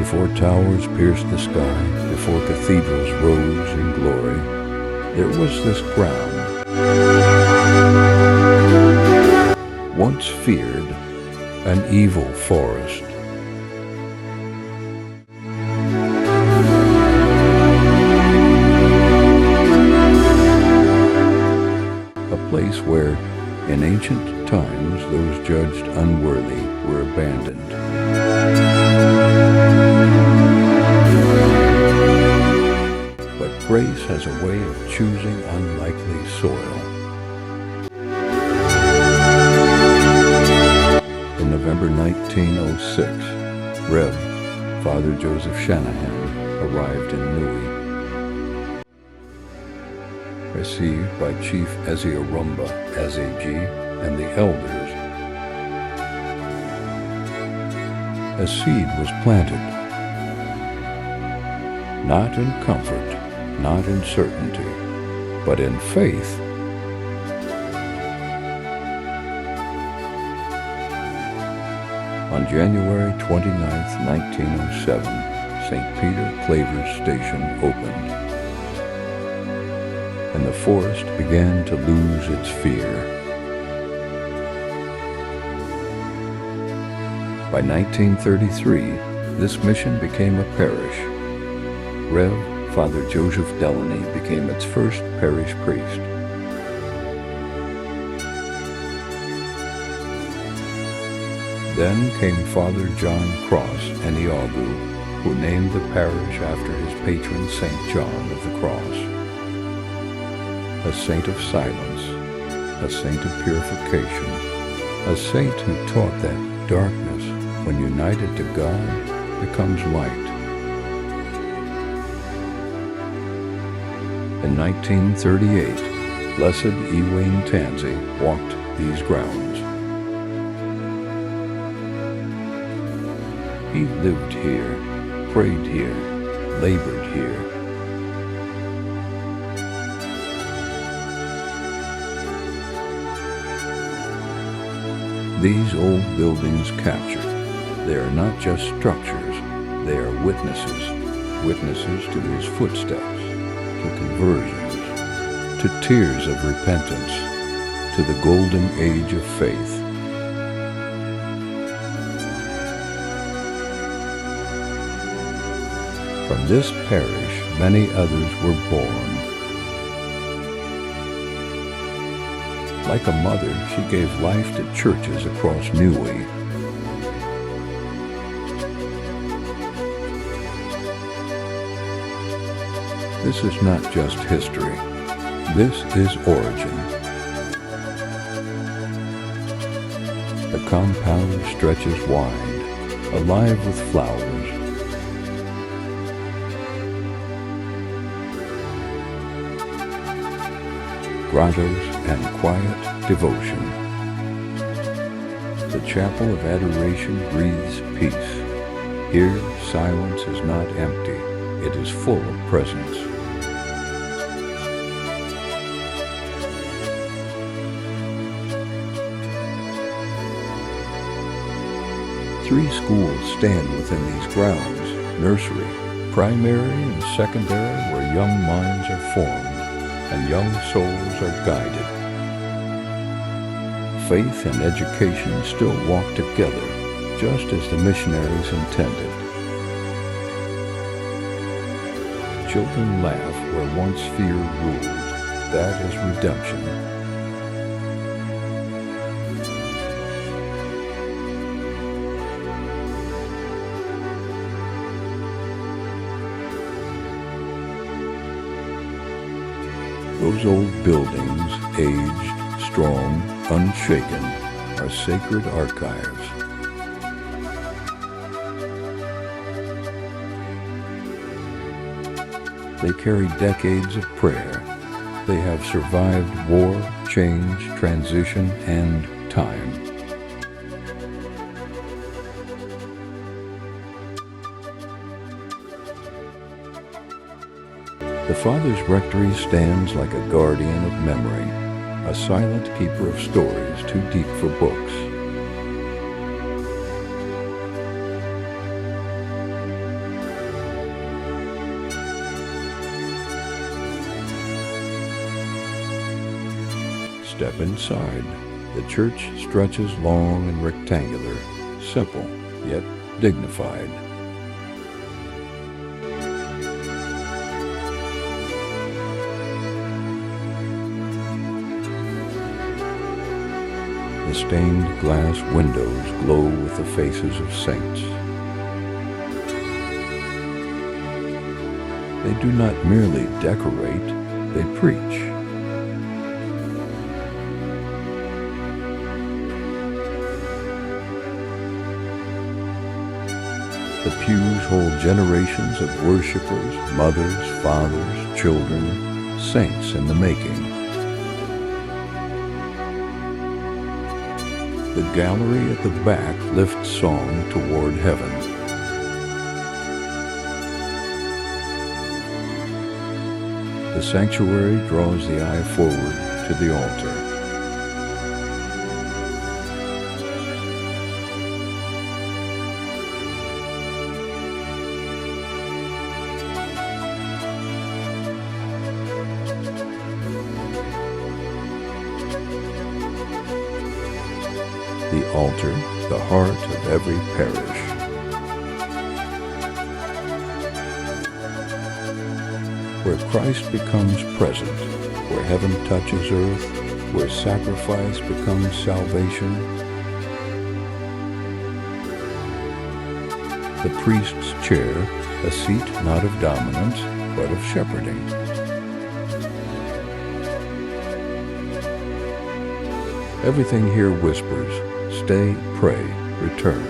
before towers pierced the sky, before cathedrals rose in glory, there was this ground, once feared, an evil forest. A place where, in ancient times, those judged unworthy were abandoned. But grace has a way of choosing unlikely soil. In November 1906, Rev. Father Joseph Shanahan arrived in Nnewi. Received by Chief Eziarumba Ezegi and the elders, a seed was planted, not in comfort, not in certainty, but in faith. On January 29, 1907, St. Peter Claver's Station opened, and the forest began to lose its fear. By 1933, this mission became a parish. Rev. Father Joseph Delaney became its first parish priest. Then came Father John Cross Nnewi, who named the parish after his patron St. John of the Cross. A saint of silence, a saint of purification, a saint who taught that darkness, when united to God, becomes light. In 1938, Blessed Iwene Tansi walked these grounds. He lived here, prayed here, labored here. These old buildings capture. They are not just structures, they are witnesses, witnesses to his footsteps, to conversions, to tears of repentance, to the golden age of faith. From this parish, many others were born. Like a mother, she gave life to churches across Nnewi. This is not just history. This is origin. The compound stretches wide, alive with flowers. Grottos and quiet devotion. The chapel of adoration breathes peace. Here, silence is not empty, it is full of presence. Three schools stand within these grounds: nursery, primary, and secondary, where young minds are formed and young souls are guided. Faith and education still walk together, just as the missionaries intended. Children laugh where once fear ruled. That is redemption. Those old buildings, aged, strong, unshaken, are sacred archives. They carry decades of prayer. They have survived war, change, transition, and time. The Father's rectory stands like a guardian of memory, a silent keeper of stories too deep for books. Step inside. The church stretches long and rectangular, simple yet dignified. The stained glass windows glow with the faces of saints. They do not merely decorate, they preach. The pews hold generations of worshipers, mothers, fathers, children, saints in the making. The gallery at the back lifts song toward heaven. The sanctuary draws the eye forward to the altar. The altar, the heart of every parish. Where Christ becomes present, where heaven touches earth, where sacrifice becomes salvation. The priest's chair, a seat not of dominance, but of shepherding. Everything here whispers, stay, pray, return.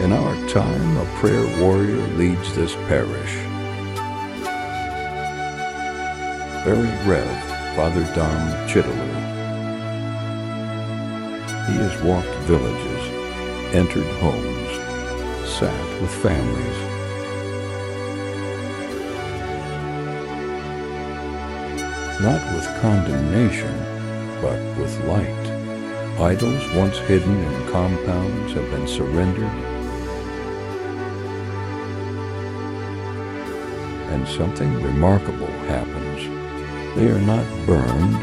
In our time, a prayer warrior leads this parish. Very Rev. Father Dom Chittler. He has walked villages, entered homes, sat with families. Not with condemnation, but with light. Idols once hidden in compounds have been surrendered, and something remarkable happens. They are not burned.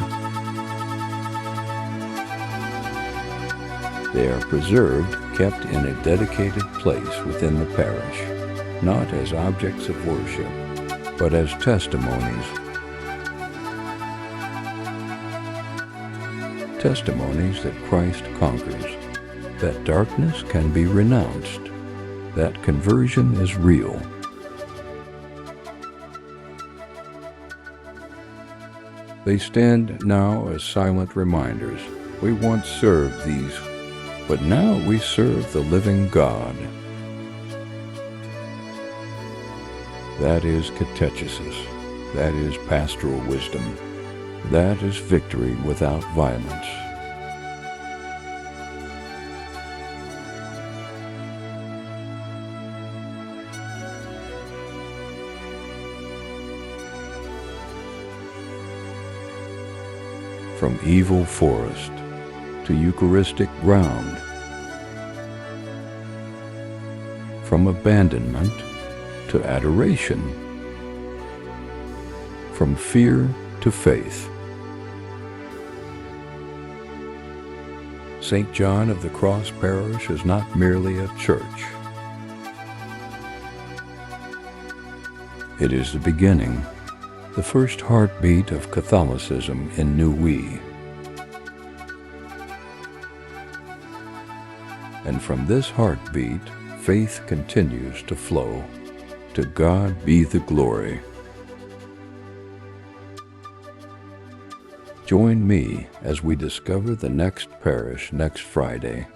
They are preserved, kept in a dedicated place within the parish, not as objects of worship, but as testimonies. Testimonies that Christ conquers, that darkness can be renounced, that conversion is real. They stand now as silent reminders. We once served these, but now we serve the living God. That is catechesis. That is pastoral wisdom. That is victory without violence. From evil forest to Eucharistic ground, from abandonment to adoration, from fear to faith. St. John of the Cross Parish is not merely a church. It is the beginning, the first heartbeat of Catholicism in Nnewi. And from this heartbeat, faith continues to flow. To God be the glory. Join me as we discover the next parish next Friday.